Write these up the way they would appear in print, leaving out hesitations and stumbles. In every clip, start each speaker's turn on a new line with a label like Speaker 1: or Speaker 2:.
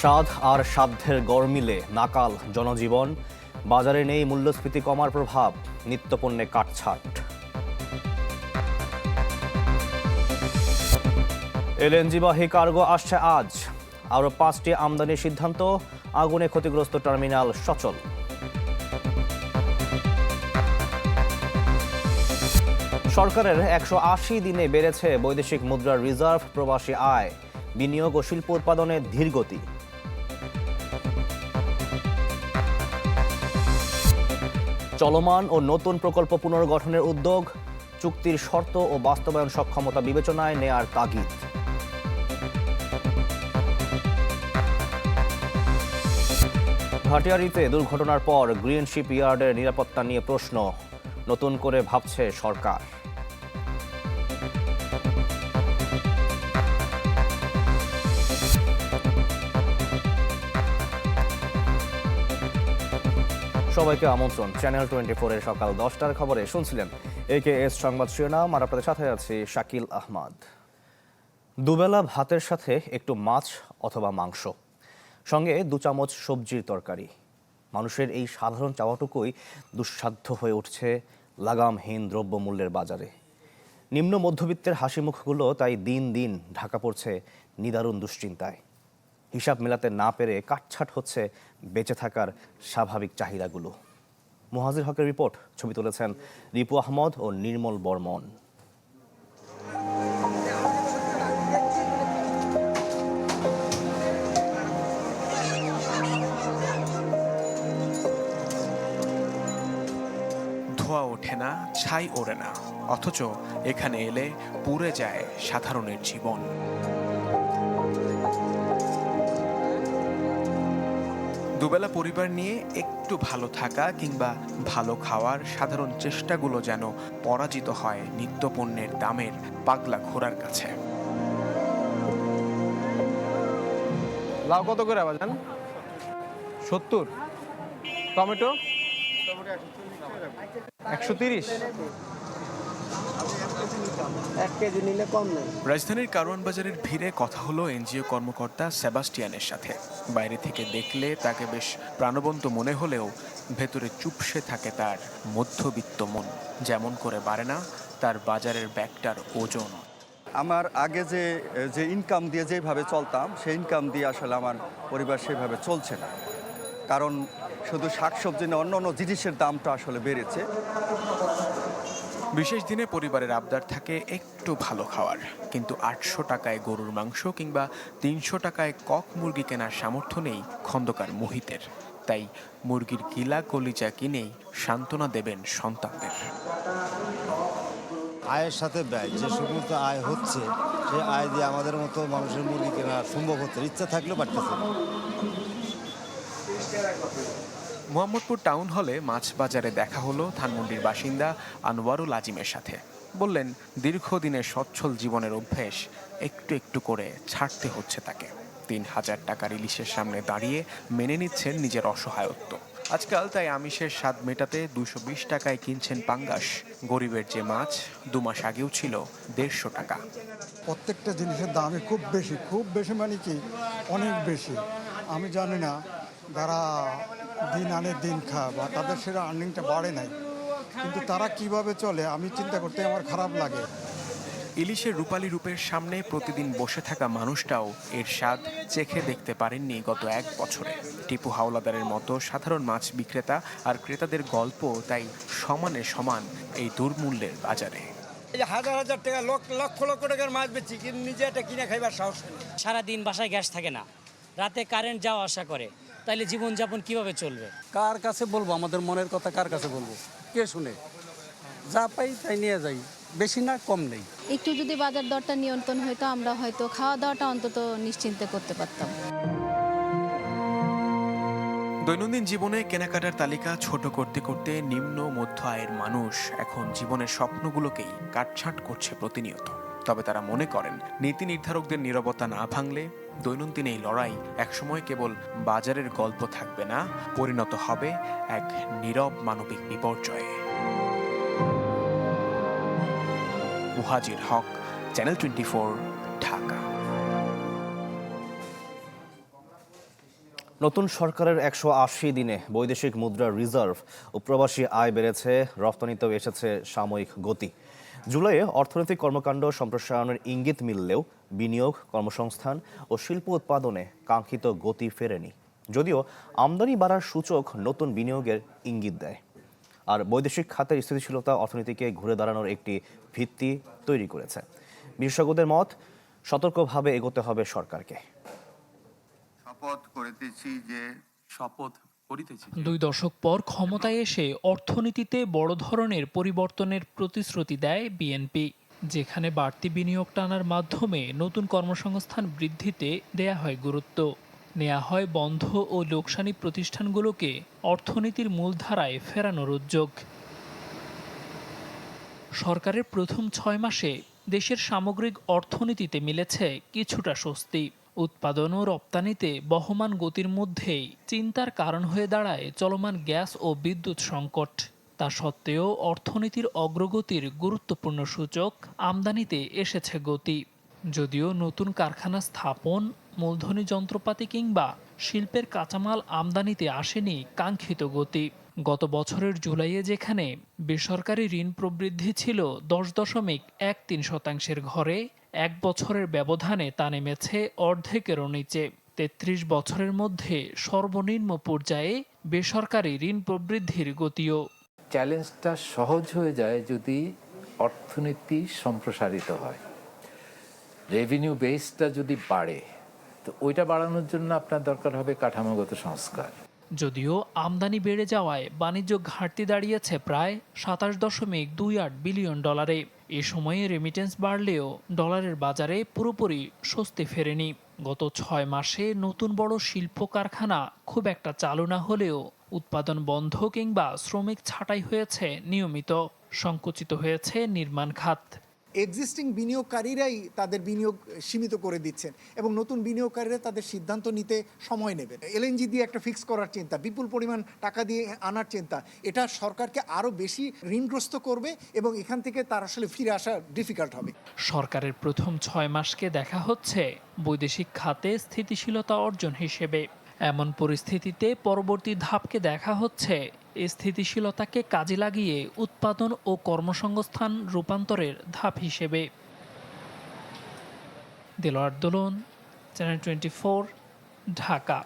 Speaker 1: স্বাদ আর সাধ্যের গড় মিলে নাকাল জনজীবন, বাজারে নেই মূল্যস্ফীতি কমার প্রভাব, নিত্যপণ্যে কাটছাট। এলএনজিবাহী কার্গো আসছে আজ, আরও 5টি আমদানির সিদ্ধান্ত, আগুনে ক্ষতিগ্রস্ত টার্মিনাল সচল। সরকারের 180 দিনে বেড়েছে বৈদেশিক মুদ্রার রিজার্ভ, প্রবাসী আয়, বিনিয়োগ ও শিল্প উৎপাদনে ধীরগতি। চলমান ও নতুন প্রকল্প পুনর্গঠনের উদ্যোগ, চুক্তির শর্ত ও বাস্তবায়ন সক্ষমতা বিবেচনায় নেয়ার তাগিদ। ভাটিয়ারীতে দুর্ঘটনার পর গ্রিন শিপ ইয়ার্ডের নিরাপত্তা নিয়ে প্রশ্ন, নতুন করে ভাবছে সরকার। সবাইকে আমন্ত্রণ চ্যানেল 24-এর সকাল 10টার খবরে। শুনছিলেন AKS সংবাদ শিরোনাম, আর আপনাদের সাথে আছি শাকিল আহমদ। দুবেলা ভাতের সাথে একটু মাছ অথবা মাংস, সঙ্গে 2 চামচ সবজির তরকারি। মানুষের এই সাধারণ চাওয়াটুকুই দুঃসাধ্য হয়ে উঠছে লাগামহীন দ্রব্যমূল্যের বাজারে। নিম্ন মধ্যবিত্তের হাসিমুখগুলো তাই দিন দিন ঢাকা পড়ছে নিদারুণ দুশ্চিন্তায়। হিসাব মেলাতে না পেরে কাটছাট হচ্ছে বেঁচে থাকার স্বাভাবিক চাহিদাগুলো। মুহাজির হকের রিপোর্ট, ছবি তুলেছেন রিপু আহমদ ও নির্মল বর্মন।
Speaker 2: ধোয়া ওঠে না, ছাই ওড়ে না, অথচ এখানে এলে পুড়ে যায় সাধারণের জীবন। দুবেলা পরিবার নিয়ে একটু ভালো থাকা কিংবা ভালো খাওয়ার সাধারণ চেষ্টাগুলো যেন পরাজিত হয় নিত্যপণ্যের দামের পাগলা ঘোড়ার কাছে।
Speaker 3: লাউ কত করে বাজান? 70। টমেটো 130।
Speaker 4: 1 কেজি নিলে কম নেই।
Speaker 2: রাজধানীর কারওয়ান বাজারের ভিড়ে কথা হলো এনজিও কর্মকর্তা সেবাস্টিয়ানের সাথে। বাইরে থেকে দেখলে তাকে বেশ প্রাণবন্ত মনে হলেও ভেতরে চুপসে থাকে তার মধ্যবিত্ত মন। যেমন করে বাড়ে না তার বাজারের ব্যাগটার ওজন।
Speaker 5: আমার আগে যে ইনকাম দিয়ে যেভাবে চলতাম, সেই ইনকাম দিয়ে আসলে আমার পরিবার সেভাবে চলছে না। কারণ শুধু শাকসবজি না, অন্য জিনিসের দামটা আসলে বেড়েছে।
Speaker 2: বিশেষ দিনে পরিবারের আবদার থাকে একটু ভালো খাওয়ার, কিন্তু 800 টাকায় গরুর মাংস কিংবা 300 টাকায় কক মুরগি কেনার সামর্থ্য নেই খন্দকার মুহিতের। তাই মুরগির গিলা কলিজা কিনেই সান্ত্বনা দেবেন সন্তানদের।
Speaker 6: আয়ের সাথে ব্যয়, যে সমস্ত আয় হচ্ছে সেই আয় দিয়ে আমাদের মতো মানুষের মুরগি কেনা সম্ভব হচ্ছে, ইচ্ছা থাকলেও পারতেছে না।
Speaker 2: মোহাম্মদপুর টাউন হলে মাছ বাজারে দেখা হলো ধানমন্ডির বাসিন্দা আনোয়ারুল আজিমের সাথে। বললেন দীর্ঘদিনের সচ্ছল জীবনের অভ্যেস একটু একটু করে ছাড়তে হচ্ছে তাকে। 3000 টাকার ইলিশের সামনে দাঁড়িয়ে মেনে নিচ্ছেন নিজের অসহায়ত্ব। আজকাল তাই আমিষের স্বাদ মেটাতে 220 টাকায় কিনছেন পাঙ্গাস। গরিবের যে মাছ 2 মাস আগেও ছিল 150 টাকা।
Speaker 7: প্রত্যেকটা জিনিসের দামই খুব বেশি মানে কি অনেক বেশি। আমি জানি না যারা দিন আনে দিন খায় বা তাদের সেটা আর্নিংটা বাড়ে নাই, কিন্তু তারা কিভাবে চলে আমি চিন্তা করতে আমার খারাপ লাগে।
Speaker 2: ইলিশের রূপালী রূপের সামনে প্রতিদিন বসে থাকা মানুষটাও এর স্বাদ চেখে দেখতে পারেননি গত 1 বছরে। টিপু হাওলাদারের মতো সাধারণ মাছ বিক্রেতা আর ক্রেতাদের গল্প তাই সমানে সমান এই দুর্মূল্যের বাজারে।
Speaker 4: হাজার হাজার টাকা, লক্ষ লক্ষ টাকার মাছ বেচি, কিন্তু নিজে এটা কিনে খাইবার সাহস নেই।
Speaker 8: সারাদিন বাসায় গ্যাস থাকে না, রাতে কারেন্ট যাওয়া আসা করে, তাইলে জীবনযাপন কিভাবে চলবে?
Speaker 9: কার কাছে বলবো আমাদের মনের কথা? কার কাছে বলবো? কে শুনে? যা পাই তাই নিয়ে যাই, বেশি না কম নেই।
Speaker 10: একটু যদি বাজার দরটা নিয়ন্ত্রণ হইতো, আমরা হয়তো খাওয়া দাওয়াটা অন্তত নিশ্চিন্তে করতে পারতাম।
Speaker 2: দৈনন্দিন জীবনে কেনাকাটার তালিকা ছোট করতে করতে নিম্ন মধ্য আয়ের মানুষ এখন জীবনের স্বপ্নগুলোকেই কাটছাঁট করছে প্রতিনিয়ত। তবে তারা মনে করেন নীতি নির্ধারকদের নীরবতা না ভাঙলে দৈনন্দিন এই লড়াই একসময় কেবল বাজারের গল্প থাকবে না, পরিণত হবে এক নীরব মানবিক বিপর্যয়ে। মুহাজির হক, চ্যানেল 24, ঢাকা।
Speaker 1: নতুন সরকারের 180 দিনে বৈদেশিক মুদ্রার রিজার্ভ ও প্রবাসী আয় বেড়েছে, রপ্তানিতেও এসেছে সাময়িক গতি। জুলাইয়ে অর্থনৈতিক কর্মকাণ্ড সম্প্রসারণের ইঙ্গিত মিললেও বিনিয়োগ, কর্মসংস্থান ও শিল্প উৎপাদনে কাঙ্ক্ষিত গতি ফেরেনি, যদিও আমদানি বাড়ার সূচক নতুন বিনিয়োগের ইঙ্গিত দেয়। আর বৈদেশিক খাতের স্থিতিশীলতা অর্থনীতিকে ঘুরে দাঁড়ানোর একটি ভিত্তি তৈরি করেছে। বিশেষজ্ঞদের মত, সতর্কভাবে এগোতে হবে সরকারকে।
Speaker 11: শপথ করিতেছি
Speaker 12: 2 দশক পর ক্ষমতায় এসে অর্থনীতিতে বড় ধরনের পরিবর্তনের প্রতিশ্রুতি দেয় বিএনপি, যেখানে বাড়তি বিনিয়োগ টানার মাধ্যমে নতুন কর্মসংস্থান বৃদ্ধিতে দেয়া হয় গুরুত্ব। নেওয়া হয় বন্ধ ও লোকসানি প্রতিষ্ঠানগুলোকে অর্থনীতির মূলধারায় ফেরানোর উদ্যোগ। সরকারের প্রথম 6 মাসে দেশের সামগ্রিক অর্থনীতিতে মিলেছে কিছুটা স্বস্তি। উৎপাদন ও রপ্তানিতে বহমান গতির মধ্যেই চিন্তার কারণ হয়ে দাঁড়ায় চলমান গ্যাস ও বিদ্যুৎ সংকট। তা সত্ত্বেও অর্থনীতির অগ্রগতির গুরুত্বপূর্ণ সূচক আমদানিতে এসেছে গতি। যদিও নতুন কারখানা স্থাপন, মূলধনী যন্ত্রপাতি কিংবা শিল্পের কাঁচামাল আমদানিতে আসেনি কাঙ্ক্ষিত গতি। গত বছরের জুলাইয়ে যেখানে বেসরকারি ঋণ প্রবৃদ্ধি ছিল 10.13% ঘরে, 1 বছরের ব্যবধানে তা নেমেছে অর্ধেকেরও নিচে। 33 বছরের মধ্যে সর্বনিম্ন পর্যায়ে বেসরকারি ঋণ প্রবৃদ্ধির গতিও।
Speaker 11: চ্যালেঞ্জটা সহজ হয়ে যায় যদি অর্থনীতি সম্প্রসারিত হয়, রেভিনিউ বেসটা যদি বাড়ে, তো ওইটা বাড়ানোর জন্য আপনার দরকার হবে কাঠামোগত সংস্কার।
Speaker 12: যদিও আমদানি বেড়ে যাওয়ায় বাণিজ্য ঘাটতি দাঁড়িয়েছে প্রায় $27.28 বিলিয়ন। এ সময়ে রেমিটেন্স বাড়লেও ডলারের বাজারে পুরোপুরি স্বস্তি ফেরেনি। গত 6 মাসে নতুন বড় শিল্প কারখানা খুব একটা চালু না হলেও উৎপাদন বন্ধ কিংবা শ্রমিক ছাঁটাই হয়েছে নিয়মিত। সংকুচিত হয়েছে নির্মাণ খাত।
Speaker 13: এক্সিস্টিং বিনিয়োগকারীরাই তাদের বিনিয়োগ সীমিত করে দিচ্ছেন এবং নতুন বিনিয়োগকারীরা তাদের সিদ্ধান্ত নিতে সময় নেবেন। এলএনজি দিয়ে একটা ফিক্স করার চিন্তা, বিপুল পরিমাণ টাকা দিয়ে আনার চিন্তা, এটা সরকারকে আরও বেশি ঋণগ্রস্ত করবে এবং এখান থেকে তার আসলে ফিরে আসা ডিফিকাল্ট হবে।
Speaker 12: সরকারের প্রথম 6 মাসকে দেখা হচ্ছে বৈদেশিক খাতে স্থিতিশীলতা অর্জন হিসেবে। এমন পরিস্থিতিতে পরবর্তী ধাপকে দেখা হচ্ছে এই স্থিতিশীলতাকে কাজে লাগিয়ে উৎপাদন ও কর্মসংস্থান রূপান্তরের ধাপ হিসেবে। দেলোয়ার দোলন, চ্যানেল 24, ঢাকা।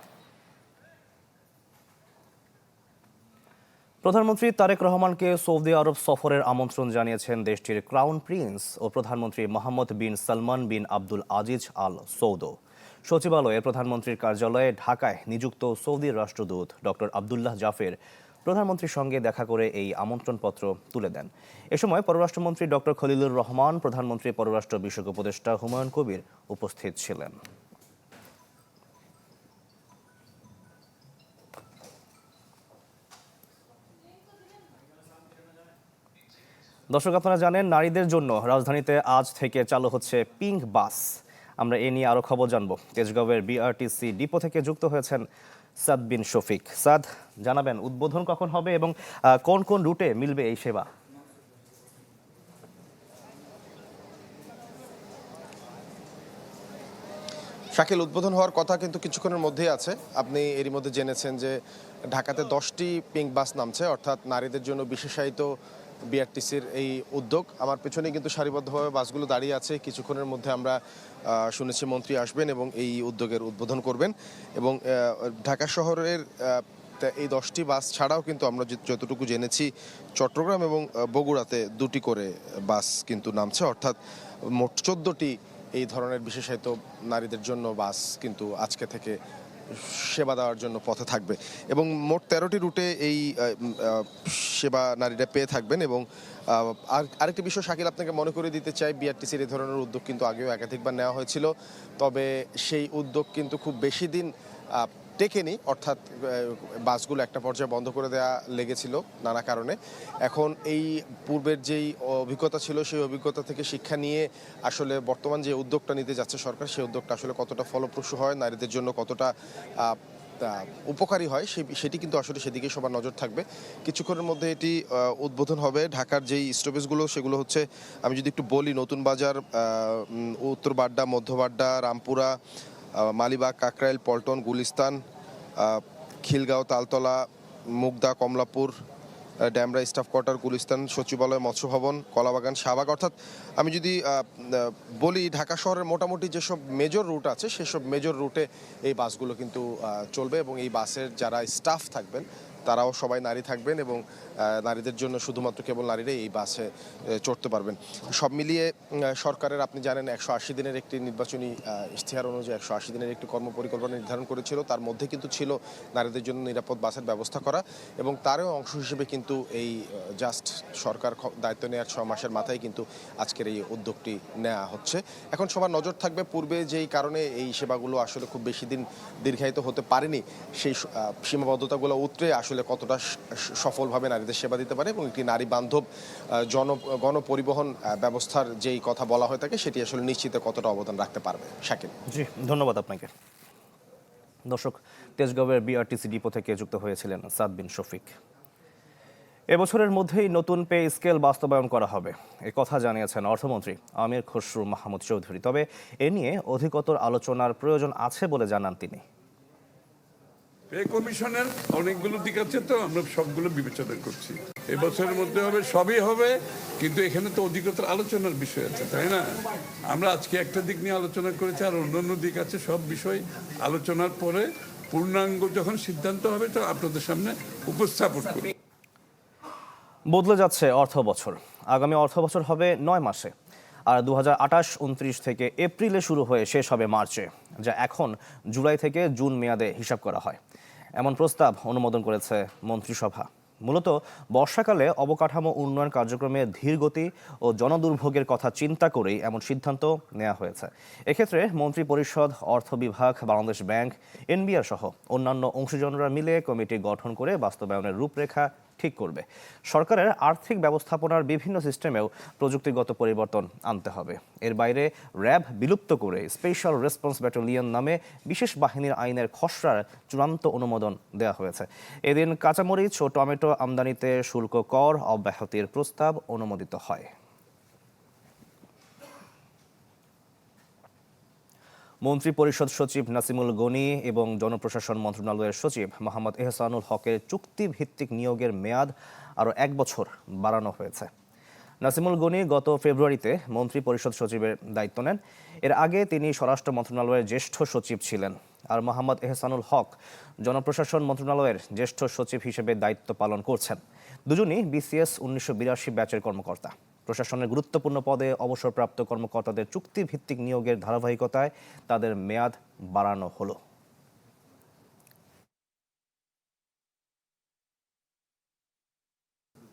Speaker 1: প্রধানমন্ত্রী তারেক রহমানকে সৌদি আরব সফরের আমন্ত্রণ জানিয়েছেন দেশটির ক্রাউন প্রিন্স ও প্রধানমন্ত্রী মোহাম্মদ বিন সালমান বিন আব্দুল আজিজ আল সৌদ। সচিবালয়ে প্রধানমন্ত্রীর কার্যালয়ে ঢাকায় নিযুক্ত সৌদি রাষ্ট্রদূত ডক্টর আবদুল্লাহ জাফের প্রধানমন্ত্রীর সঙ্গে দেখা করে এই আমন্ত্রণপত্র তুলে দেন। এ সময় পররাষ্ট্রমন্ত্রী ডক্টর খলিলুর রহমান, প্রধানমন্ত্রী পররাষ্ট্র বিষয়ক উপদেষ্টা হুমায়ুন কবির উপস্থিত ছিলেন। দর্শক, আপনারা জানেন নারীদের জন্য রাজধানীতে আজ থেকে চালু হচ্ছে পিঙ্ক বাস। আমরা এ নিয়ে আরো খবর জানবো। তেজগাঁওয়ের বিআরটিসি ডিপো থেকে যুক্ত হয়েছেন সাদ বিন শফিক। সাদ, জানাবেন উদ্বোধন কখন হবে এবং কোন কোন রুটে মিলবে এই সেবা?
Speaker 14: শাকিল, উদ্বোধন হওয়ার কথা কিন্তু কিছুক্ষণের মধ্যেই আছে। আপনি এরই মধ্যে জেনেছেন যে ঢাকাতে 10টি পিঙ্ক বাস নামছে, অর্থাৎ নারীদের জন্য বিশেষায়িত বিআরটিসির এই উদ্যোগ। আমার পেছনে কিন্তু সারিবদ্ধভাবে বাসগুলো দাঁড়িয়ে আছে। কিছুক্ষণের মধ্যে আমরা শুনেছি মন্ত্রী আসবেন এবং এই উদ্যোগের উদ্বোধন করবেন। এবং ঢাকা শহরের এই 10টি বাস ছাড়াও কিন্তু আমরা যতটুকু জেনেছি চট্টগ্রাম এবং বগুড়াতে 2টি করে বাস কিন্তু নামছে, অর্থাৎ মোট 14টি এই ধরনের বিশেষায়িত নারীদের জন্য বাস কিন্তু আজকে থেকে সেবা দেওয়ার জন্য পথে থাকবে এবং মোট 13টি রুটে এই সেবা নারীরা পেয়ে থাকবেন। এবং আরেকটি বিষয় শাকিল আপনাকে মনে করে দিতে চাই, বিআরটিসির এই ধরনের উদ্যোগ কিন্তু আগেও একাধিকবার নেওয়া হয়েছিল, তবে সেই উদ্যোগ কিন্তু খুব বেশি দিন টেকেনি, অর্থাৎ বাসগুলো একটা পর্যায়ে বন্ধ করে দেওয়া লেগেছিল নানা কারণে। এখন এই পূর্বের যেই অভিজ্ঞতা ছিল সেই অভিজ্ঞতা থেকে শিক্ষা নিয়ে আসলে বর্তমান যে উদ্যোগটা নিতে যাচ্ছে সরকার, সেই উদ্যোগটা আসলে কতটা ফলপ্রসূ হয়, নারীদের জন্য কতটা উপকারী হয় সেটি কিন্তু আসলে সেদিকে সবার নজর থাকবে। কিছুক্ষণের মধ্যে এটি উদ্বোধন হবে। ঢাকার যেই স্টপেজগুলো সেগুলো হচ্ছে, আমি যদি একটু বলি, নতুন বাজার, উত্তর বাড্ডা, মধ্য বাড্ডা, রামপুরা, মালিবাগ, কাকরাইল, পল্টন, গুলিস্তান, খিলগাঁও, তালতলা, মুগদা, কমলাপুর, ড্যামরা স্টাফ কোয়ার্টার, গুলিস্তান, সচিবালয়, মৎস্য ভবন, কলাবাগান, শাহবাগ। অর্থাৎ আমি যদি বলি ঢাকা শহরের মোটামুটি যেসব মেজর রুট আছে সেসব মেজর রুটে এই বাসগুলো কিন্তু চলবে এবং এই বাসের যারা স্টাফ থাকবেন তারাও সবাই নারী থাকবেন এবং নারীদের জন্য শুধুমাত্র কেবল নারীরাই এই বাসে চড়তে পারবেন। সব মিলিয়ে সরকারের আপনি জানেন 180 দিনের একটি নির্বাচনী ইশতেহার অনুযায়ী 180 দিনের একটি কর্মপরিকল্পনা নির্ধারণ করেছিল। তার মধ্যে কিন্তু ছিল নারীদের জন্য নিরাপদ বাসের ব্যবস্থা করা এবং তারও অংশ হিসেবে কিন্তু এই জাস্ট সরকার দায়িত্ব নেওয়ার 6 মাসের মাথায় কিন্তু আজকের এই উদ্যোগটি নেওয়া হচ্ছে। এখন সবার নজর থাকবে পূর্বে যেই কারণে এই সেবাগুলো আসলে খুব বেশি দিন দীর্ঘায়িত হতে পারেনি সেই সীমাবদ্ধতাগুলো উতরে আসলে কতটা সফলভাবে নারীদের সেবা দিতে পারে এবং একটি নারী বান্ধব গণপরিবহন ব্যবস্থার যেই কথা বলা হয়ে থাকে সেটি আসলে নিশ্চিত কতটা অবদান রাখতে পারবে। শাকিল।
Speaker 1: জি, ধন্যবাদ আপনাকে। দর্শক, তেজগাঁওয়ের বিআরটিসি ডিপো থেকে যুক্ত হয়েছিলেন সাদ বিন শফিক। এবছরের মধ্যেই নতুন পে স্কেল বাস্তবায়ন করা হবে, এ কথা জানিয়েছেন অর্থমন্ত্রী আমির খসরু মাহমুদ চৌধুরী। তবে এ নিয়ে অধিকতর আলোচনার প্রয়োজন আছে বলে জানান তিনি।
Speaker 15: পে কমিশনের অনেকগুলো দিক আছে, তো আমরা সবগুলো বিবেচনা করছি। এবছরের মধ্যে হবে, সবই হবে, কিন্তু এখানে তো অধিকতর আলোচনার বিষয় আছে, তাই না? আমরা আজকে একটা দিক নিয়ে আলোচনা করেছি, আর অন্যান্য দিক আছে। সব বিষয় আলোচনার পরে পূর্ণাঙ্গ যখন সিদ্ধান্ত হবে তো আপনাদের সামনে উপস্থাপন করব।
Speaker 1: বদলে যাচ্ছে অর্থ বছর। আগামী অর্থ বছর হবে 9 মাসে, আর 2028-29 থেকে এপ্রিলে শুরু হয়ে শেষ হবে মার্চে, যা এখন জুলাই থেকে জুন মেয়াদে হিসাব করা হয়। এমন প্রস্তাব অনুমোদন করেছে মন্ত্রিসভা। মূলত বর্ষাকালে অবকাঠামো উন্নয়ন কার্যক্রমে ধীরগতি ও জনদুর্ভোগের কথা চিন্তা করেই এমন সিদ্ধান্ত নেওয়া হয়েছে। এক্ষেত্রে মন্ত্রী পরিষদ, অর্থ বিভাগ, বাংলাদেশ ব্যাংক, এনবিআর সহ অন্যান্য অংশীজনরা মিলে কমিটি গঠন করে বাস্তবায়নের রূপরেখা ঠিক করবে। সরকারের আর্থিক ব্যবস্থাপনার বিভিন্ন সিস্টেমেও প্রযুক্তিগত পরিবর্তন আনতে হবে। এর বাইরে র্যাব বিলুপ্ত করে স্পেশাল রেসপন্স ব্যাটালিয়ন নামে বিশেষ বাহিনীর আইনের খসড়ার চূড়ান্ত অনুমোদন দেওয়া হয়েছে। এদিন কাঁচামরিচ ও টমেটো আমদানিতে শুল্ক কর অব্যাহতির প্রস্তাব অনুমোদিত হয়। মন্ত্রী পরিষদ সচিব নাসিমুল গনি এবং জনপ্রশাসন মন্ত্রণালয়ের সচিব মোহাম্মদ এহসানুল হকের চুক্তিভিত্তিক নিয়োগের মেয়াদ আরও 1 বছর বাড়ানো হয়েছে। নাসিমুল গনি গত ফেব্রুয়ারিতে মন্ত্রী পরিষদ সচিবের দায়িত্ব নেন। এর আগে তিনি স্বরাষ্ট্র মন্ত্রণালয়ের জ্যেষ্ঠ সচিব ছিলেন। আর মোহাম্মদ এহসানুল হক জনপ্রশাসন মন্ত্রণালয়ের জ্যেষ্ঠ সচিব হিসেবে দায়িত্ব পালন করছেন। দুজনই BCS 1982 ব্যাচের কর্মকর্তা। প্রশাসনের গুরুত্বপূর্ণ পদে অবসরপ্রাপ্ত কর্মকর্তাদের চুক্তিভিত্তিক নিয়োগের ধারাবাহিকতায় তাদের মেয়াদ বাড়ানো হলো।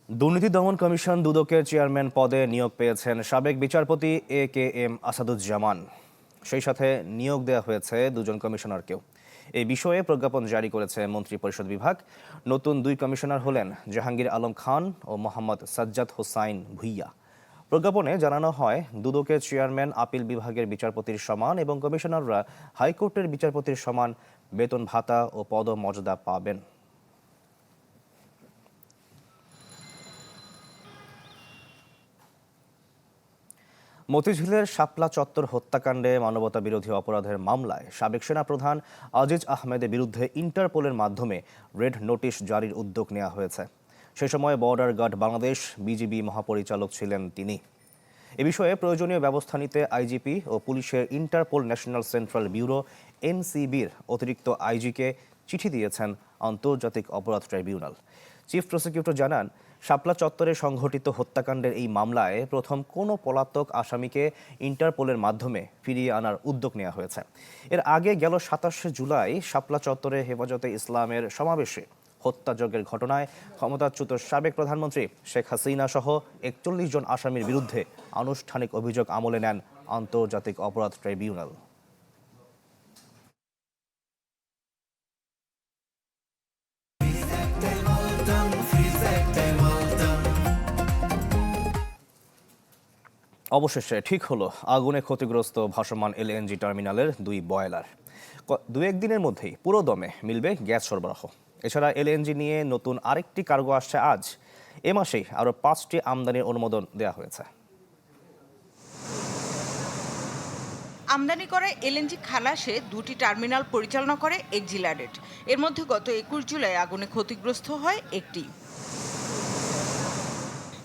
Speaker 1: দুর্নীতি দমন কমিশন দুদকের চেয়ারম্যান পদে নিয়োগ পেয়েছেন সাবেক বিচারপতি AKM আসাদুজ্জামান। সেই সাথে নিয়োগ দেওয়া হয়েছে 2 জন কমিশনারকেও। এই বিষয়ে প্রজ্ঞাপন জারি করেছে মন্ত্রিপরিষদ বিভাগ। নতুন 2 কমিশনার হলেন জাহাঙ্গীর আলম খান ও মোহাম্মদ সাজ্জাদ হোসাইন ভুইয়া। প্রজ্ঞাপনে জানানো হয়, দুদকের চেয়ারম্যান আপিল বিভাগের বিচারপতির সমান এবং কমিশনাররা হাইকোর্টের বিচারপতির সমান বেতন ভাতা ও পদমর্যাদা পাবেন। মতিঝিলের শাপলা চত্বর হত্যাকাণ্ডে মানবতা বিরোধী অপরাধের মামলায় সাবেক সেনাপ্রধান আজিজ আহমেদের বিরুদ্ধে ইন্টারপোলের মাধ্যমে রেড নোটিশ জারির উদ্যোগ নেওয়া হয়েছে। সে সময় বর্ডার গার্ড বাংলাদেশ বিজিবি মহাপরিচালক ছিলেন তিনি। এ বিষয়ে প্রয়োজনীয় ব্যবস্থা নিতে আইজিপি ও পুলিশের ইন্টারপোল ন্যাশনাল সেন্ট্রাল ব্যুরো NCBর অতিরিক্ত আইজিকে চিঠি দিয়েছেন আন্তর্জাতিক অপরাধ ট্রাইব্যুনাল। চিফ প্রসিকিউটর জানান, শাপলা চত্বরে সংঘটিত হত্যাকাণ্ডের এই মামলায় প্রথম কোনো পলাতক আসামিকে ইন্টারপোলের মাধ্যমে ফিরিয়ে আনার উদ্যোগ নেওয়া হয়েছে। এর আগে গেল 27 জুলাই শাপলা চত্বরে হেফাজতে ইসলামের সমাবেশে হত্যাযজ্ঞের ঘটনায় ক্ষমতাচ্যুত সাবেক প্রধানমন্ত্রী শেখ হাসিনা সহ 41 জন আসামির বিরুদ্ধে আনুষ্ঠানিক অভিযোগ আমলে নেন আন্তর্জাতিক অপরাধ ট্রাইব্যুনাল। অবশেষে ঠিক হলো আগুনে ক্ষতিগ্রস্ত ভাসমান LNG টার্মিনালের 2 বয়লার। 2-1 দিনের মধ্যেই পুরো দমে মিলবে গ্যাস সরবরাহ। এছাড়া LNG নিয়ে নতুন আরেকটি কার্গো আসছে আজ। এ মাসেই আরও 5টি আমদানির অনুমোদন দেওয়া হয়েছে।
Speaker 16: আমদানি করা এলএনজি খালাসে 2টি টার্মিনাল পরিচালনা করে এক্সিলারেট। এর মধ্যে গত 21 জুলাই আগুনে ক্ষতিগ্রস্ত হয় একটি।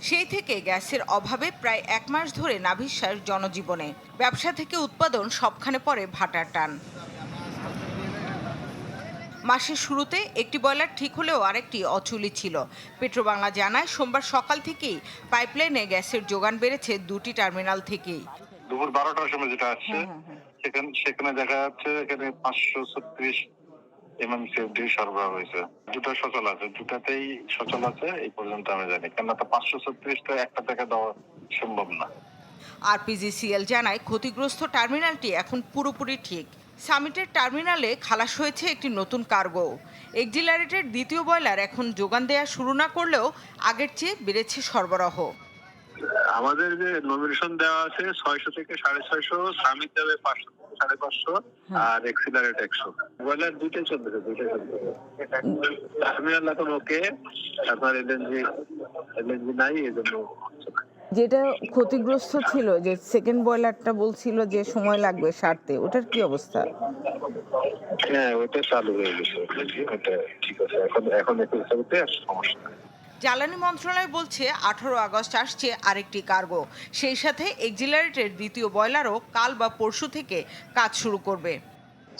Speaker 16: সেই থেকে গ্যাসের অভাবে প্রায় 1 মাস ধরে নাভিশ্বাস জনজীবনে। ব্যবসা থেকে উৎপাদন সবখানে পড়ে ভাটার টান। মাসের শুরুতে একটি বয়লার ঠিক হলেও আরেকটি অচুলি ছিল। পেট্রোবাংলা জানায় সোমবার সকাল থেকেই পাইপলাইনে গ্যাসের যোগান বেড়েছে 2টি টার্মিনাল থেকেই।
Speaker 17: দুপুর 12টার সময় যেটা আসছে সেখানে দেখা যাচ্ছে এখানে 536 MMCFD সরবরাহ হয়েছে। দুটো সচল আছে, দুটাতেই সচল আছে এই পর্যন্ত আমি জানি, কেননা তো 536টা একটা থেকে দেওয়া সম্ভব না।
Speaker 16: আরপিজিসিএল জানায় ক্ষতিগ্রস্ত টার্মিনালটি এখন পুরোপুরি ঠিক। সামিটের টার্মিনালে খালাস হয়েছে একটি নতুন কার্গো। এক্সিলারেটের দ্বিতীয় বয়লার এখন যোগান দেওয়া শুরু না করলেও আগের চেয়ে বেড়েছে সরবরাহ।
Speaker 17: আমাদের যে নমিনেশন দেওয়া আছে 600 থেকে 650, সামিট দেবে 500 থেকে 550 আর এক্সিলারেট 100। বয়লার দুইটাই চলতেছে। টার্মিনাল এখন ওকে, আপনার এলএনজি নাই, এই জন্য
Speaker 18: যেটা ক্ষতিগ্রস্ত ছিল, যে সেকেন্ড বয়লারটা বলছিল যে সময় লাগবে সারতে, ওটার কি অবস্থা?
Speaker 17: হ্যাঁ, ওটা চালু হয়ে গেছে, ওটা ঠিক আছে এখন একটু সমস্যা নেই।
Speaker 16: জ্বালানি মন্ত্রণালয় বলছে 18 আগস্ট আসছে আরেকটি কার্গো। সেই সাথে এক্সিলারেটের দ্বিতীয় বয়লারও কাল বা পরশু থেকে কাজ শুরু করবে।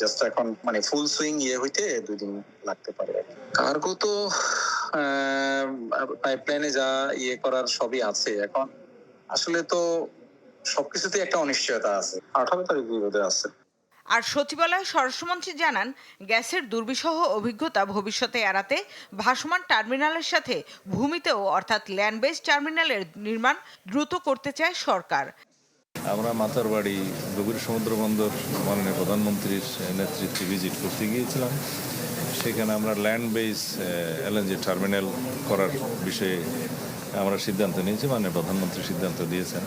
Speaker 19: জাস্ট এখন মানে ফুল সুইং হইতে 2 দিন লাগতে পারে। কার্গো তো পাইপলাইনে যা করার সবই আছে। এখন আসলে তো সবকিছুতে একটা অনিশ্চয়তা আছে। 18 তারিখ বোধহয় আছে।
Speaker 16: আর সচিবালয় স্বরাষ্ট্রমন্ত্রী জানান, গ্যাসের দুর্বিষহ অভিজ্ঞতা ভবিষ্যতে এড়াতে ভাসমান টার্মিনালের সাথে ভূমিতেও অর্থাৎ ল্যান্ড বেস টার্মিনালের নির্মাণ দ্রুত করতে চায় সরকার।
Speaker 20: আমরা মাতারবাড়ি গভীর সমুদ্র বন্দর মাননীয় প্রধানমন্ত্রীর নেতৃত্বে ভিজিট করতে গিয়েছিলাম। সেখানে আমরা ল্যান্ড বেস এলএনজি টার্মিনাল করার বিষয়ে আমরা সিদ্ধান্ত নিয়েছি, মাননীয় প্রধানমন্ত্রী সিদ্ধান্ত দিয়েছেন।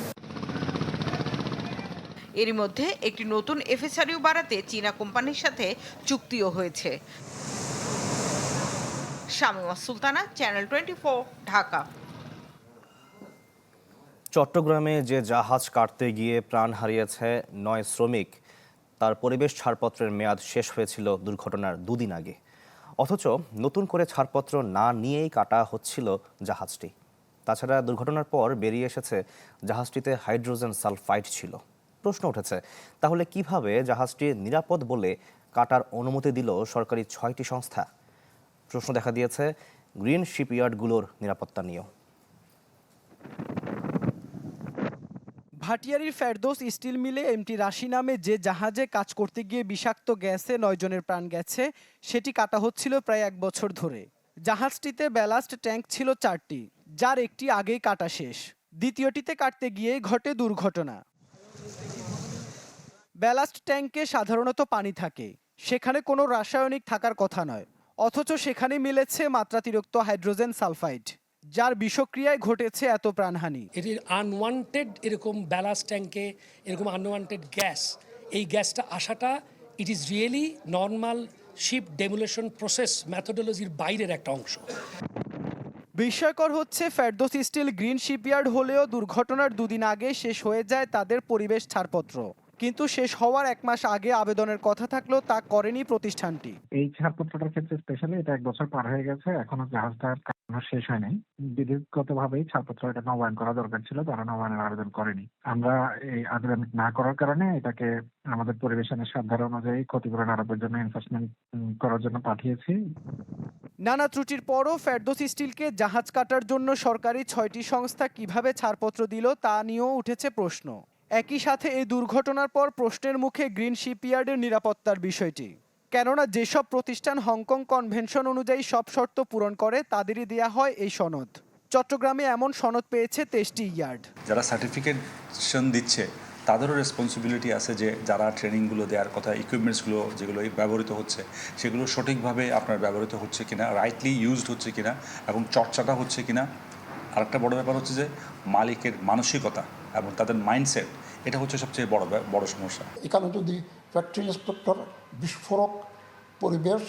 Speaker 16: এরই মধ্যে একটি নতুন এফএসআরইউ বাড়াতে চীনা কোম্পানির সাথে চুক্তিও হয়েছে। শামিমা সুলতানা, চ্যানেল 24, ঢাকা।
Speaker 1: চট্টগ্রামে যে জাহাজ কাটতে গিয়ে প্রাণ হারিয়েছে 9 শ্রমিক, তার পরিবেশ ছাড়পত্রের মেয়াদ শেষ হয়েছিল দুর্ঘটনার 2 দিন আগে। অথচ নতুন করে ছাড়পত্র না নিয়েই কাটা হচ্ছিল জাহাজটি। তাছাড়া দুর্ঘটনার পর বেরিয়ে এসেছে জাহাজটিতে হাইড্রোজেন সালফাইড ছিল। প্রশ্ন উঠেছে, তাহলে কিভাবে জাহাজটি নিরাপদ বলে কাটার অনুমতি দিল সরকারি 6টি সংস্থা? প্রশ্ন দেখা দিয়েছে গ্রিন শিপইয়ার্ডগুলোর নিরাপত্তা নিয়েও।
Speaker 21: ভাটিয়ারীর ফেরদৌস স্টিল মিলে এমটি রাশি নামে যে জাহাজে কাজ করতে গিয়ে বিষাক্ত গ্যাসে 9 জনের প্রাণ গেছে, সেটি কাটা হচ্ছিল প্রায় 1 বছর ধরে। জাহাজটিতে ব্যালাস্ট ট্যাঙ্ক ছিল 4টি, যার একটি আগেই কাটা শেষ। দ্বিতীয়টিতে কাটতে গিয়ে ঘটে দুর্ঘটনা। ব্যালাস্ট ট্যাঙ্কে সাধারণত পানি থাকে, সেখানে কোনো রাসায়নিক থাকার কথা নয়, অথচ সেখানে মিলেছে মাত্রাতিরিক্ত হাইড্রোজেন সালফাইড, যার বিষক্রিয়ায় ঘটেছে এত প্রাণহানি।
Speaker 22: এটি আনওয়ান্টেড, এরকম ব্যালাস্ট ট্যাঙ্কে এরকম আনওয়ান্টেড গ্যাস, এই গ্যাসটা আসাটা it is really normal ship demolition process মেথোডোলজির বাইরের একটা অংশ।
Speaker 21: বিস্ময়কর হচ্ছে, ফেরদৌস স্টিল গ্রিন শিপইয়ার্ড হলেও দুর্ঘটনার 2 দিন আগে শেষ হয়ে যায় তাদের পরিবেশ ছাড়পত্র। কিন্তু শেষ হওয়ার 1 মাস আগে আবেদনের কথা থাকলেও তা করেনি প্রতিষ্ঠানটি।
Speaker 23: এই ছাড়পত্রটার ক্ষেত্রে স্পেশালি এটা 1 বছর পার হয়ে গেছে, এখনো জাহাজটার কাজ শেষ হয়নি। বিধিগতভাবেই ছাড়পত্রটা নবায়ন করা দরকার ছিল, তারা নবায়নের আবেদন করেনি। আমরা এই আবেদন না করার কারণে এটাকে আমাদের পরিবেশনের সাধারণ অনুযায়ী ক্ষতিপূরণ আরোপের জন্য এনফোর্সমেন্ট করার জন্য পাঠিয়েছি।
Speaker 21: নানা ত্রুটির পরও ফেরদৌস স্টিলকে জাহাজ কাটার জন্য সরকারি 6টি সংস্থা কিভাবে ছাড়পত্র দিল তা নিয়েও উঠেছে প্রশ্ন। একই সাথে এই দুর্ঘটনার পর প্রশ্নের মুখে গ্রিন শিপইয়ার্ডের নিরাপত্তার বিষয়টি। কেননা যেসব প্রতিষ্ঠান হংকং কনভেনশন অনুযায়ী সব শর্ত পূরণ করে তাদেরই দেয়া হয় এই সনদ। চট্টগ্রামে এমন সনদ পেয়েছে 23টি ইয়ার্ড।
Speaker 24: যারা সার্টিফিকেশন দিচ্ছে তাদেরও রেসপন্সিবিলিটি আছে যে যারা ট্রেনিংগুলো দেওয়ার কথা, ইকুইপমেন্টসগুলো যেগুলো ব্যবহৃত হচ্ছে সেগুলো সঠিকভাবে আপনার ব্যবহৃত হচ্ছে কিনা, রাইটলি ইউজড হচ্ছে কিনা এবং চর্চাটা হচ্ছে কিনা। আরেকটা বড় ব্যাপার হচ্ছে যে মালিকের মানসিকতা এবং তাদের মাইন্ডসেট, এটা হচ্ছে সবচেয়ে বড় সমস্যা।
Speaker 25: এখানে যদি ফ্যাক্টরি ইন্সপেক্টর, বিস্ফোরক, পরিবেশ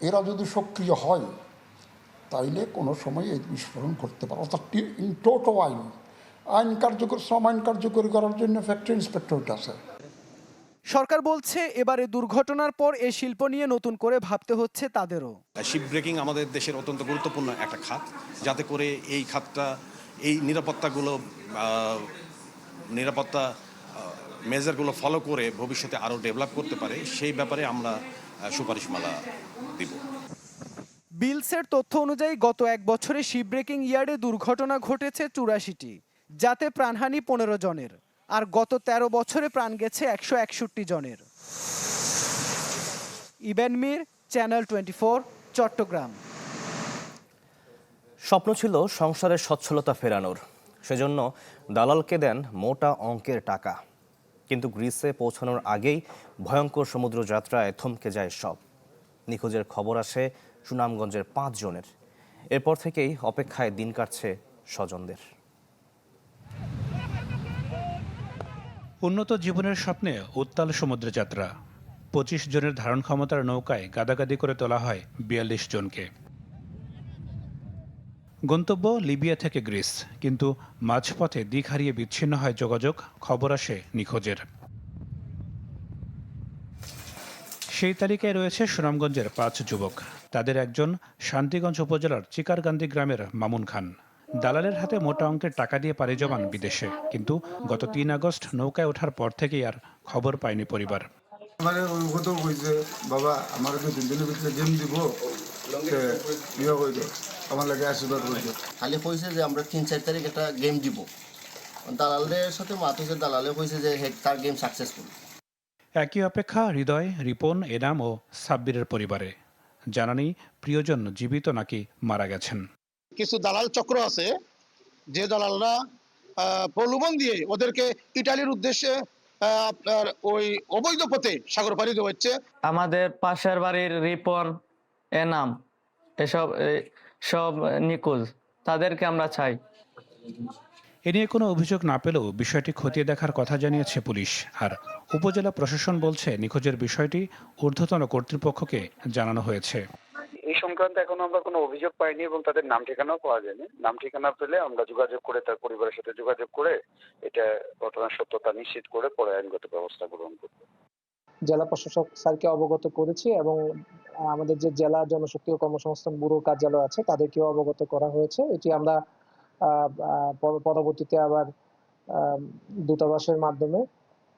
Speaker 25: এরা যদি সক্রিয় হয় তাইলে কোনো সময় এই বিস্ফোরণ ঘটতে পারে। অর্থাৎ ইন টোটো আইন কার্যকর, শ্রম আইন কার্যকরী করার জন্য ফ্যাক্টরি ইন্সপেক্টরটা আছে।
Speaker 21: সরকার বলছে এবারে দুর্ঘটনার পর এই শিল্প নিয়ে নতুন করে ভাবতে হচ্ছে তাদেরও।
Speaker 3: শিপ ব্রেকিং আমাদের দেশের অত্যন্ত গুরুত্বপূর্ণ একটা খাত, যাতে করে এই খাতটা এই নিরাপত্তা মেজারগুলো ফলো করে ভবিষ্যতে আরও ডেভেলপ করতে পারে, সেই ব্যাপারে আমরা সুপারিশমালা দিব।
Speaker 21: বিলসের তথ্য অনুযায়ী গত 1 বছরে শিপ ব্রেকিং ইয়ার্ডে দুর্ঘটনা ঘটেছে 84টি, যাতে প্রাণহানি 15 জনের, আর গত 13 বছরে প্রাণ গেছে 161 জনের। ইবেন মীর, চ্যানেল 24, চট্টগ্রাম।
Speaker 1: স্বপ্ন ছিল সংসারের সচ্ছলতা ফেরানোর, সেজন্য দালালকে দেন মোটা অঙ্কের টাকা। কিন্তু গ্রিসে পৌঁছানোর আগেই ভয়ঙ্কর সমুদ্র যাত্রায় থমকে যায় সব। নিখোঁজের খবর আসে সুনামগঞ্জের 5 জনের। এরপর থেকেই অপেক্ষায় দিন কাটছে স্বজনদের।
Speaker 4: উন্নত জীবনের স্বপ্নে উত্তাল সমুদ্র যাত্রা। 25 জনের ধারণ ক্ষমতার নৌকায় গাদাগাদি করে তোলা হয় 42 জনকে। গন্তব্য লিবিয়া থেকে গ্রিস, কিন্তু মাঝপথে দিক হারিয়ে বিচ্ছিন্ন হয় যোগাযোগ। খবর আসে নিখোঁজের। সেই তালিকায় রয়েছে সুনামগঞ্জের 5 যুবক। তাদের একজন শান্তিগঞ্জ উপজেলার চিকারগান্দি গ্রামের মামুন খান। দালালের হাতে মোটা অঙ্কের টাকা দিয়ে পাড়ি জমান বিদেশে, কিন্তু গত 3 আগস্ট নৌকায় ওঠার পর থেকেই আর খবর পায়নি পরিবার।
Speaker 5: আমার কত কইছে, বাবা আমার 2-3 দিনের ভিতরে গেম দিব, আমার লাগে আশীর্বাদ করছে।
Speaker 6: খালি কইছে যে আমরা 3-4 তারিখ একটা গেম দিব। দালালের সাথে মাত হয়েছে, দালালে কইছে যে তার গেম সাকসেসফুল।
Speaker 4: একই অপেক্ষা হৃদয়, রিপন, এনাম ও সাব্বিরের পরিবারে। জানা নেই প্রিয়জন জীবিত নাকি মারা গেছেন।
Speaker 7: কিছু দালাল চক্র আছে, যে দালালরা প্রলোভন দিয়ে ওদেরকে ইটালির উদ্দেশ্যে আপনার ওই অবৈধ পথে সাগর পাড়ি দেওয়াচ্ছে।
Speaker 26: আমাদের পাশের বাড়ির রিপন, এনাম সব নিখোঁজ, তাদেরকে আমরা চাই।
Speaker 4: এ নিয়ে কোনো অভিযোগ না পেলেও বিষয়টি খতিয়ে দেখার কথা জানিয়েছে পুলিশ। আর উপজেলা প্রশাসন বলছে নিখোঁজের বিষয়টি ঊর্ধ্বতন কর্তৃপক্ষকে জানানো হয়েছে।
Speaker 27: এই সংক্রান্তে এখনো আমরা কোনো অভিযোগ পাইনি এবং তাদের নাম ঠিকানাও পাওয়া যায়নি। নাম ঠিকানা পেলে আমরা যোগাযোগ করে তার পরিবারের সাথে যোগাযোগ করে এটা ঘটনার সত্যতা নিশ্চিত করে পরে আইনগত ব্যবস্থা গ্রহণ করব।
Speaker 28: জেলা প্রশাসক স্যারকে অবগত করেছি এবং আমাদের যে জেলা জনশক্তি ও কর্মসংস্থান ব্যুরো কার্যালয় আছে তাদেরকেও অবগত করা হয়েছে। এটি আমরা পরবর্তীতে আবার দূতাবাসের মাধ্যমে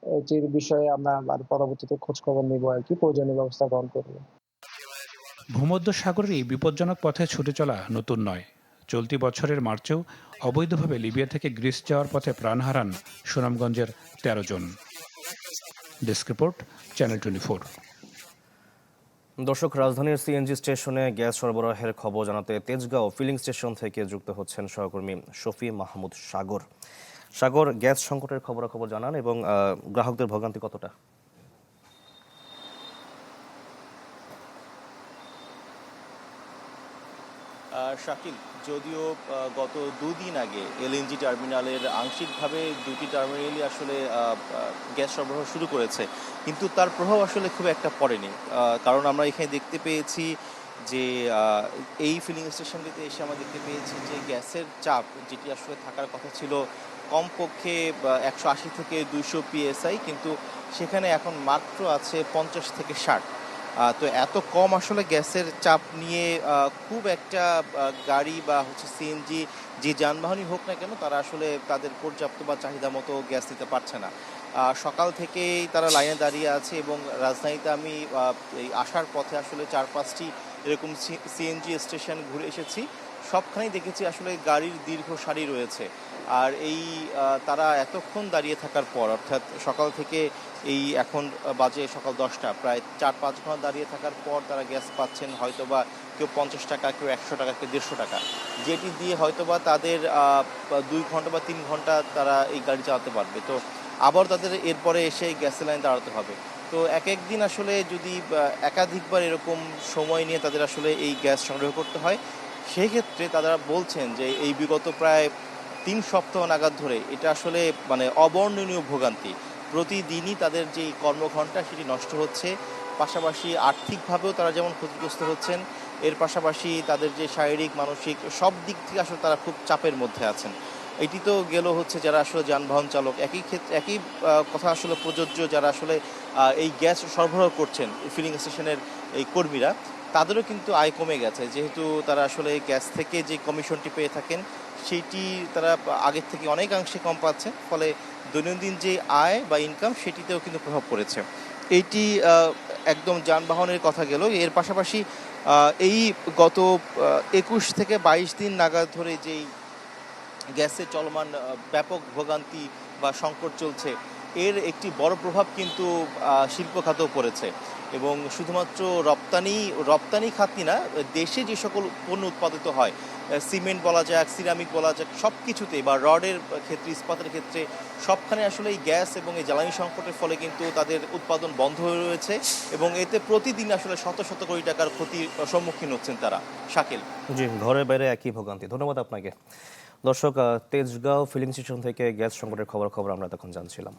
Speaker 28: এটির বিষয়ে আমরা আবার পরবর্তীতে খোঁজ খবর নিব আর কি, প্রয়োজনীয় ব্যবস্থা গ্রহণ করব।
Speaker 4: ভূমধ্য সাগরের এই বিপজ্জনক পথে ছুটে চলা নতুন নয়। চলতি বছরের মার্চেও অবৈধভাবে লিবিয়া থেকে গ্রিস যাওয়ার পথে প্রাণ হারান সুনামগঞ্জের 13 জন। Desk report, channel 24।
Speaker 1: দর্শক, রাজধানীর সিএনজি স্টেশনে গ্যাস সরবরাহের খবর জানাতে তেজগাঁও ফিলিং স্টেশন থেকে যুক্ত হচ্ছেন সহকর্মী শফি মাহমুদ সাগর। সাগর, গ্যাস সংকটের খবরাখবর জানান এবং গ্রাহকদের ভোগান্তি কতটা?
Speaker 29: শাকিল, যদিও গত 2 দিন আগে এলএনজি টার্মিনালের আংশিকভাবে 2টি টার্মিনালই আসলে গ্যাস সরবরাহ শুরু করেছে, কিন্তু তার প্রভাব আসলে খুব একটা পড়েনি। কারণ আমরা এখানে দেখতে পেয়েছি যে এই ফিলিং স্টেশনটিতে এসে আমরা দেখতে পেয়েছি যে গ্যাসের চাপ, যেটি আসলে থাকার কথা ছিল কমপক্ষে 180 থেকে 200 PSI, কিন্তু সেখানে এখন মাত্র আছে 50 থেকে 60। তো এত কম আসলে গ্যাসের চাপ নিয়ে খুব একটা গাড়ি বা সিএনজি যে যানবাহনই হোক না কেন, তারা আসলে তাদের পর্যাপ্ত বা চাহিদা মতো গ্যাস দিতে পারছে না। সকাল থেকেই তারা লাইনে দাঁড়িয়ে আছে এবং রাজধানীতে আমি এই আসার পথে আসলে 4-5টি এরকম সিএনজি স্টেশন ঘুরে এসেছি। সবখানেই দেখেছি আসলে গাড়ির দীর্ঘ সারি রয়েছে। আর এই তারা এতক্ষণ দাঁড়িয়ে থাকার পর, অর্থাৎ সকাল থেকে এই এখন বাজে সকাল 10টা, প্রায় 4-5 ঘন্টা দাঁড়িয়ে থাকার পর তারা গ্যাস পাচ্ছেন হয়তোবা কেউ 50 টাকা, কেউ 100 টাকা, কেউ 150 টাকা, যেটি দিয়ে হয়তোবা তাদের 2 ঘন্টা বা 3 ঘন্টা তারা এই গাড়ি চালাতে পারবে। তো আবার তাদের এরপরে এসে গ্যাসের লাইন দাঁড়াতে হবে। তো এক দিন আসলে যদি একাধিকবার এরকম সময় নিয়ে তাদের আসলে এই গ্যাস সংগ্রহ করতে হয়, সেই ক্ষেত্রে তারা বলছেন যে এই বিগত প্রায় 3 সপ্তাহ নাগাদ ধরে এটা আসলে অবর্ণনীয় ভোগান্তি। প্রতিদিনই তাদের যে কর্মঘণ্টা সেটি নষ্ট হচ্ছে, পাশাপাশি আর্থিকভাবেও তারা যেমন ক্ষতিগ্রস্ত হচ্ছেন, এর পাশাপাশি তাদের যে শারীরিক মানসিক সব দিক থেকে আসলে তারা খুব চাপের মধ্যে আছেন। এটি তো গেল হচ্ছে যারা আসলে যানবাহন চালক, একই ক্ষেত্রে একই কথা আসলে প্রযোজ্য যারা আসলে এই গ্যাস সরবরাহ করছেন ফিলিং স্টেশনের এই কর্মীরা, তাদেরও কিন্তু আয় কমে গেছে, যেহেতু তারা আসলে গ্যাস থেকে যে কমিশনটি পেয়ে থাকেন সেইটি তারা আগের থেকে অনেকাংশে কম পাচ্ছে, ফলে দৈনন্দিন যে আয় বা ইনকাম সেটিতেও কিন্তু প্রভাব পড়েছে। এইটি একদম যানবাহনের কথা গেল। এর পাশাপাশি এই গত 21 থেকে 22 দিন নাগাদ ধরে যেই গ্যাসের চলমান ব্যাপক ভোগান্তি বা সংকট চলছে, এর একটি বড় প্রভাব কিন্তু শিল্প খাতেও পড়েছে। এবং শুধুমাত্র রপ্তানি খাতই না, দেশে যে সকল পণ্য উৎপাদিত হয়, সিমেন্ট বলা যাক, সিরামিক বলা যাক, সব কিছুতেই বা রডের ক্ষেত্রে, ইস্পাতের ক্ষেত্রে সবখানে আসলে এই গ্যাস এবং এই জ্বালানি সংকটের ফলে কিন্তু তাদের উৎপাদন বন্ধ হয়ে রয়েছে এবং এতে প্রতিদিন আসলে শত শত কোটি টাকার ক্ষতির সম্মুখীন হচ্ছেন তারা। শাকিল।
Speaker 1: জি, ঘরে বাইরে একই ভোগান্তি। ধন্যবাদ আপনাকে। দর্শক, তেজগাঁও ফিলিং স্টেশন থেকে গ্যাস সংকটের খবর আমরা তখন জানছিলাম।